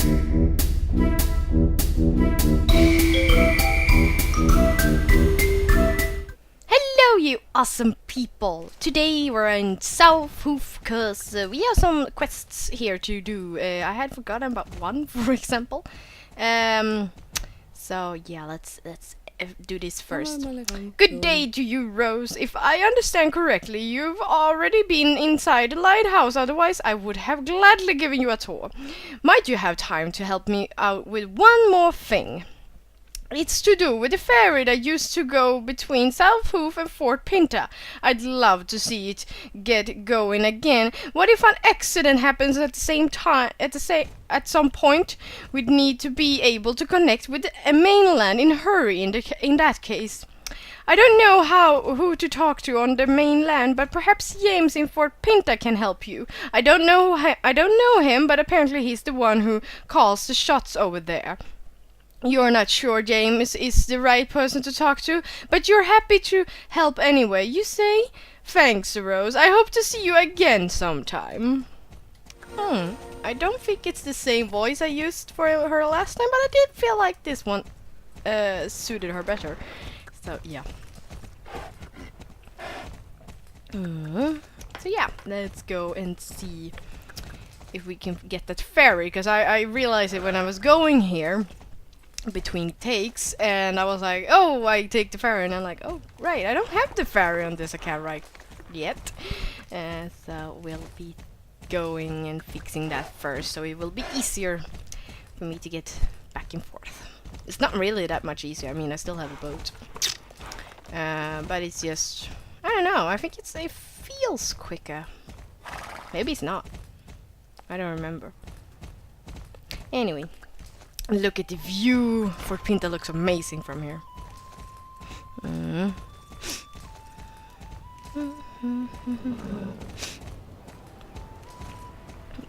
Hello, you awesome people! Today we're in South Hoof because we have some quests here to do. I had forgotten about one, for example. So yeah, let's do this first. Good day to you, Rose. If I understand correctly, you've already been inside the lighthouse. Otherwise, I would have gladly given you a tour. Might you have time to help me out with one more thing? It's to do with the ferry that used to go between South Hoof and Fort Pinta. I'd love to see it get going again. What if an accident happens at the same time? At some point, we'd need to be able to connect with the mainland in a hurry. In that case, I don't know who to talk to on the mainland, but perhaps James in Fort Pinta can help you. I don't know him, but apparently he's the one who calls the shots over there. You're not sure James is the right person to talk to, but you're happy to help anyway, you say? Thanks, Rose. I hope to see you again sometime. I don't think it's the same voice I used for her last time, but I did feel like this one suited her better. So, yeah. So, yeah, let's go and see if we can get that ferry, because I realized it when I was going here between takes, and I was like, oh, I take the ferry, and I'm like, oh, right, I don't have the ferry on this account right yet. So we'll be going and fixing that first, so it will be easier for me to get back and forth. It's not really that much easier. I mean, I still have a boat, but it's just, I don't know, I think it feels quicker. Maybe it's not. I don't remember. Anyway, look at the view. Fort Pinta looks amazing from here.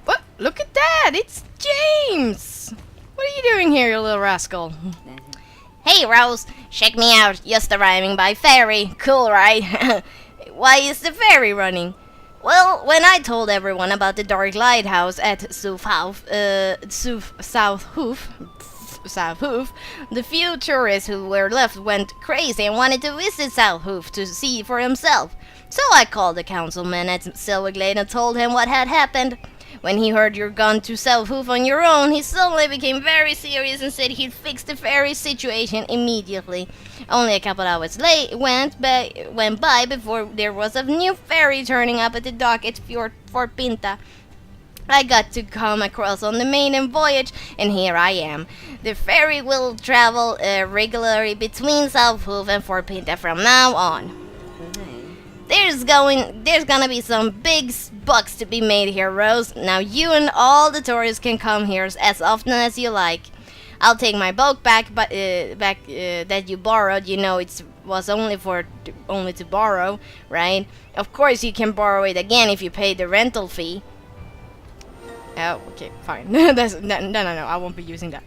What? Look at that! It's James! What are you doing here, you little rascal? Hey, Rose, check me out. Just arriving by ferry. Cool, right? Why is the ferry running? Well, when I told everyone about the dark lighthouse at South Hoof, the few tourists who were left went crazy and wanted to visit South Hoof to see for himself. So I called the councilman at Silverglade and told him what had happened. When he heard you'd gone to South Hoof on your own, he suddenly became very serious and said he'd fix the ferry situation immediately. Only a couple hours went by before there was a new ferry turning up at the dock at Fort Pinta. I got to come across on the maiden voyage, and here I am. The ferry will travel regularly between South Hoof and Fort Pinta from now on. There's gonna be some big bucks to be made here, Rose. Now you and all the tourists can come here as often as you like. I'll take my boat back, but that you borrowed. You know it was only to borrow, right? Of course you can borrow it again if you pay the rental fee. Oh, okay, fine. No, I won't be using that.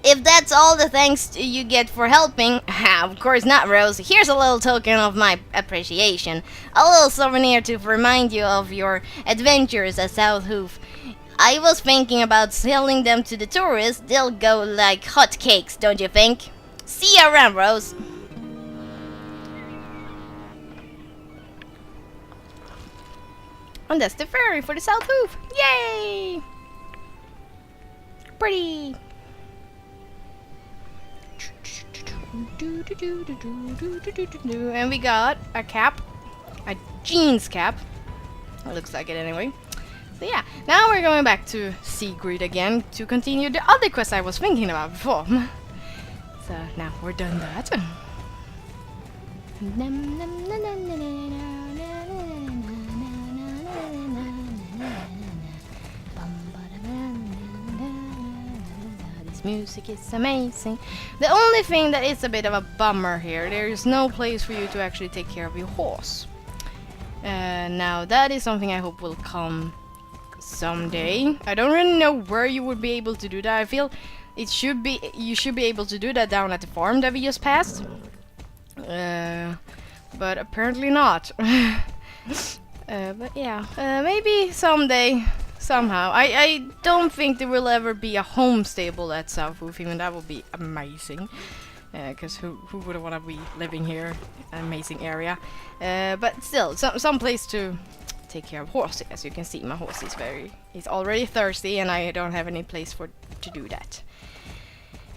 If that's all the thanks you get for helping, of course not, Rose. Here's a little token of my appreciation. A little souvenir to remind you of your adventures at South Hoof. I was thinking about selling them to the tourists. They'll go like hotcakes, don't you think? See you around, Rose. And that's the ferry for the South Hoof. Yay! Pretty. And we got a cap, a jeans cap. It looks like it anyway. So yeah, now we're going back to Sigrid again to continue the other quest I was thinking about before. So now we're done that. Music is amazing. The only thing that is a bit of a bummer here, there is no place for you to actually take care of your horse. Now that is something I hope will come someday. I don't really know where you would be able to do that. I feel you should be able to do that down at the farm that we just passed. But apparently not. But yeah, maybe someday somehow. I don't think there will ever be a home stable at South Hoof, even that would be amazing. Because who would want to be living here? An amazing area. But still, some place to take care of horses. As you can see, my horse is already thirsty, and I don't have any place to do that.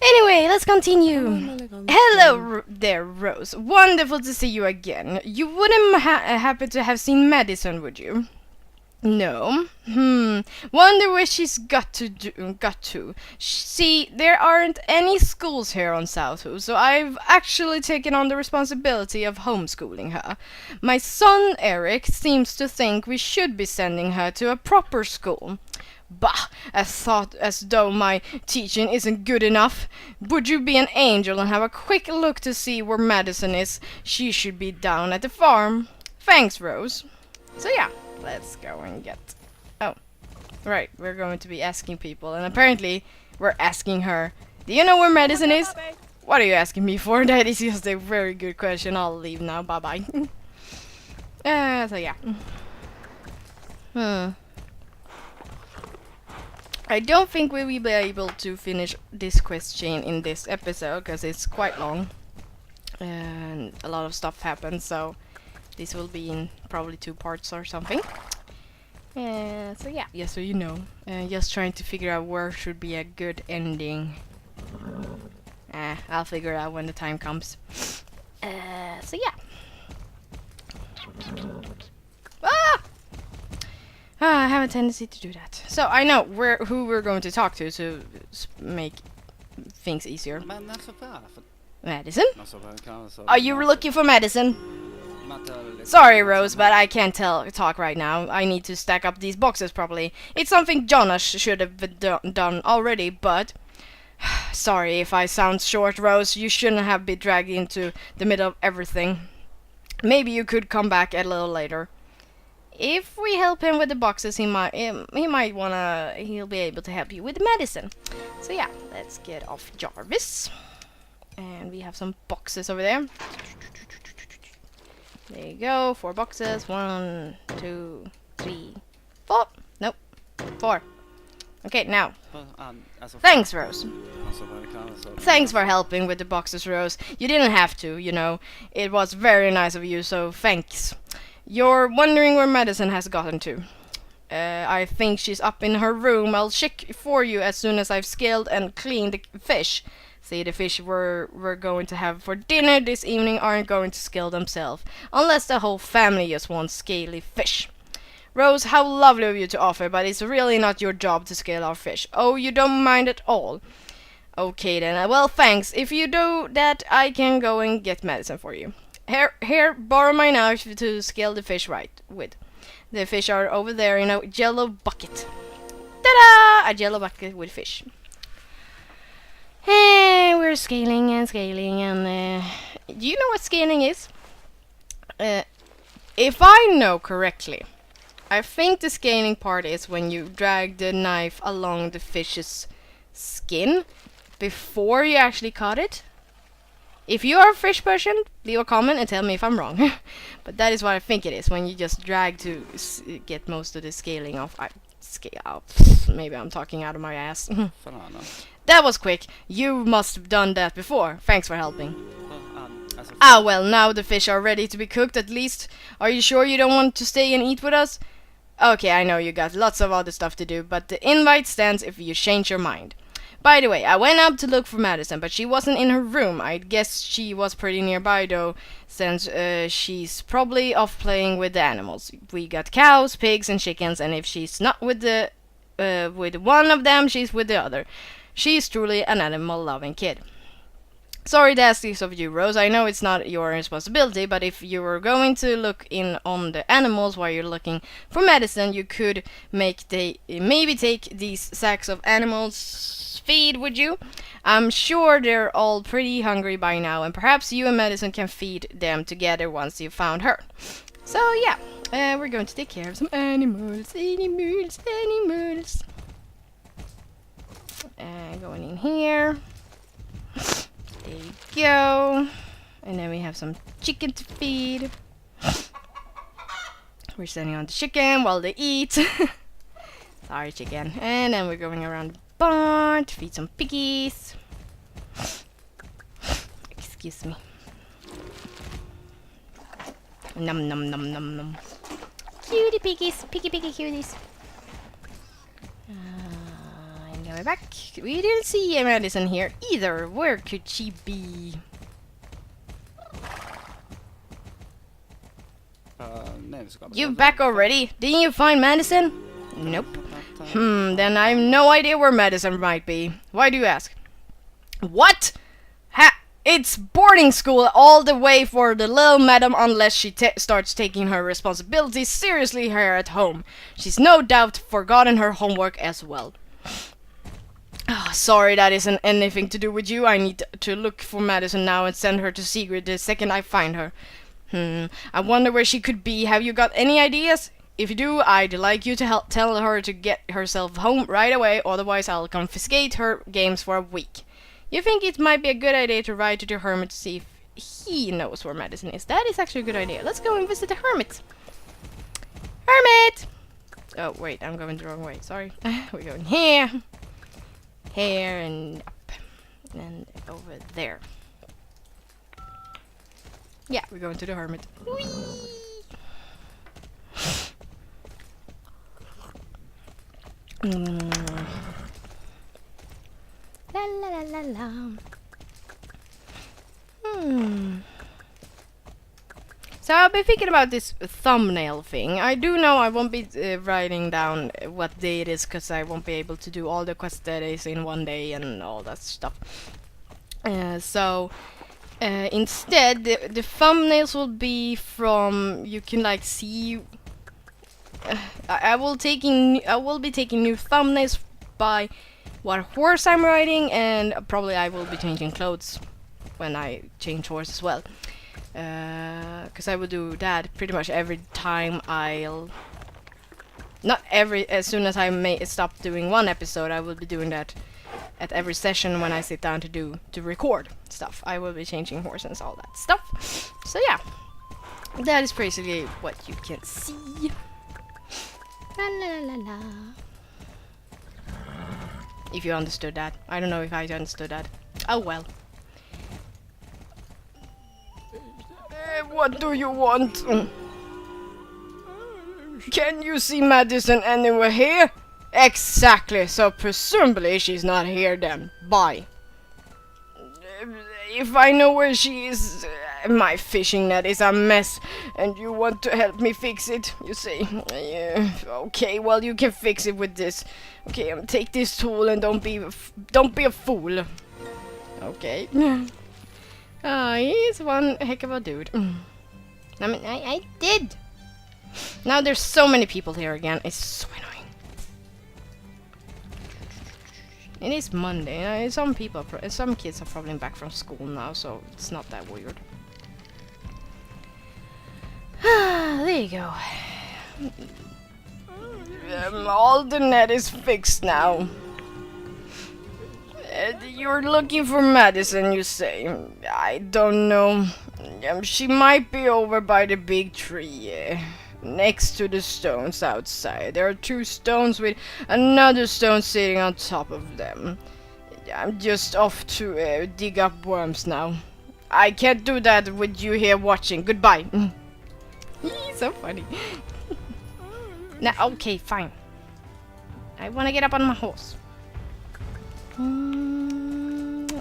Anyway, let's continue. Hello there, Rose. Wonderful to see you again. You wouldn't happen to have seen Madison, would you? No. Wonder where she's got to. See, there aren't any schools here on South Hoof, so I've actually taken on the responsibility of homeschooling her. My son Eric seems to think we should be sending her to a proper school. Bah! As though my teaching isn't good enough. Would you be an angel and have a quick look to see where Madison is? She should be down at the farm. Thanks, Rose. So yeah. Let's go and get... Oh, right, we're going to be asking people, and apparently we're asking her, do you know where Madison is? What are you asking me for? That is just a very good question. I'll leave now, bye-bye. So yeah. I don't think we will be able to finish this question in this episode, because it's quite long. And a lot of stuff happens, so... This will be in probably 2 parts or something. So yeah, just so you know. Just trying to figure out where should be a good ending. I'll figure it out when the time comes. So yeah. I have a tendency to do that. So I know who we're going to talk to make things easier. Madison? Are you looking for Madison? Sorry, Rose, but I can't talk right now. I need to stack up these boxes properly. It's something Jonas should have done already, but... Sorry if I sound short, Rose. You shouldn't have been dragged into the middle of everything. Maybe you could come back a little later. If we help him with the boxes, he'll be able to help you with the medicine. So yeah, let's get off Jarvis. And we have some boxes over there. There you go, 4 boxes. 1, 2, 3, 4. Nope, 4. Okay, now. Thanks, Rose. Thanks for helping with the boxes, Rose. You didn't have to, you know. It was very nice of you, so thanks. You're wondering where Madison has gotten to. I think she's up in her room. I'll check for you as soon as I've scaled and cleaned the fish. See, the fish we're going to have for dinner this evening aren't going to scale themselves, unless the whole family just wants scaly fish. Rose, how lovely of you to offer, but it's really not your job to scale our fish. Oh, you don't mind at all? Okay then, well thanks. If you do that, I can go and get medicine for you. Here, borrow my knife to scale the fish right with. The fish are over there in a yellow bucket. Ta-da! A yellow bucket with fish. Hey, we're scaling and scaling and... do you know what scaling is? If I know correctly, I think the scaling part is when you drag the knife along the fish's skin before you actually cut it. If you are a fish person, leave a comment and tell me if I'm wrong. But that is what I think it is, when you just drag to get most of the scaling off. Maybe I'm talking out of my ass. That was quick. You must have done that before. Thanks for helping. Well, now the fish are ready to be cooked at least. Are you sure you don't want to stay and eat with us? Okay, I know you got lots of other stuff to do, but the invite stands if you change your mind. By the way, I went up to look for Madison, but she wasn't in her room. I guess she was pretty nearby though, since she's probably off playing with the animals. We got cows, pigs, and chickens, and if she's not with one of them, she's with the other. She's truly an animal-loving kid. Sorry to ask this of you, Rose. I know it's not your responsibility, but if you were going to look in on the animals while you're looking for medicine, you could maybe take these sacks of animals feed, would you? I'm sure they're all pretty hungry by now, and perhaps you and Madison can feed them together once you've found her. So yeah, we're going to take care of some animals. Going in here. There you go. And then we have some chicken to feed. We're standing on the chicken while they eat. Sorry, chicken. And then we're going around the barn to feed some piggies. Excuse me. Num num num num num. Cutie piggies, piggy cuties. And going back. We didn't see Madison here either. Where could she be? You back already? Didn't you find Madison? Nope. Then I have no idea where Madison might be. Why do you ask? What? It's boarding school all the way for the little madam unless she starts taking her responsibilities seriously here at home. She's no doubt forgotten her homework as well. Oh, sorry, that isn't anything to do with you. I need to look for Madison now and send her to Sigrid the second I find her. I wonder where she could be. Have you got any ideas? If you do, I'd like you to tell her to get herself home right away, otherwise I'll confiscate her games for a week. You think it might be a good idea to ride to the hermit to see if he knows where Madison is? That is actually a good idea. Let's go and visit the hermit. Hermit! Oh, wait, I'm going the wrong way. Sorry. We're going here. Here and up. And over there. Yeah, we're going to the hermit. Whee! La la la la la. So I've been thinking about this thumbnail thing. I do know I won't be writing down what day it is because I won't be able to do all the quest days in one day and all that stuff. Instead, the thumbnails will be from, you can like see. I will be taking new thumbnails by what horse I'm riding, and probably I will be changing clothes when I change horse as well. Because I will do that pretty much every time as soon as I stop doing one episode, I will be doing that at every session when I sit down to record stuff. I will be changing horses and all that stuff. So yeah, that is basically what you can see. La la la la. If you understood that. I don't know if I understood that. Oh well. What do you want? Can you see Madison anywhere here? Exactly, so presumably she's not here then. Bye. If I know where she is, my fishing net is a mess, and you want to help me fix it, you say. Okay, well you can fix it with this. Okay, take this tool and don't be a fool. Okay. He's one heck of a dude. I mean, I did. Now there's so many people here again. It's so annoying. It is Monday. Some kids are probably back from school now, so it's not that weird. There you go. All the net is fixed now. You're looking for Madison, you say. I don't know. She might be over by the big tree. Next to the stones outside. There are two stones with another stone sitting on top of them. I'm just off to dig up worms now. I can't do that with you here watching. Goodbye. So funny. Now, okay, fine. I want to get up on my horse.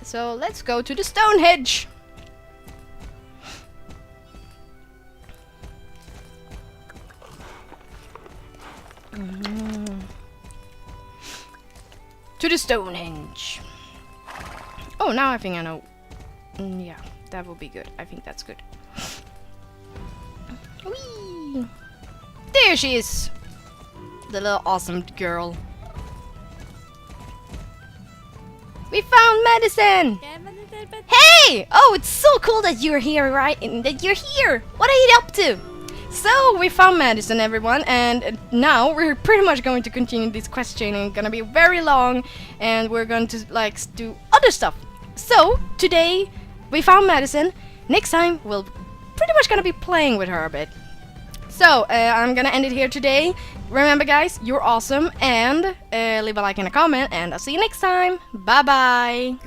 So let's go to the stone hedge. To the Stonehenge. Oh, now I think I know. Yeah, that will be good. I think that's good. Whee! There she is! The little awesome girl. We found Madison! Hey! Oh, it's so cool that you're here, right? That you're here! What are you up to? So, we found Madison, everyone, and now we're pretty much going to continue this quest chain. It's gonna be very long, and we're going to, like, do other stuff. So, today, we found Madison. Next time, we're pretty much gonna be playing with her a bit. So, I'm gonna end it here today. Remember, guys, you're awesome, and leave a like and a comment, and I'll see you next time. Bye-bye.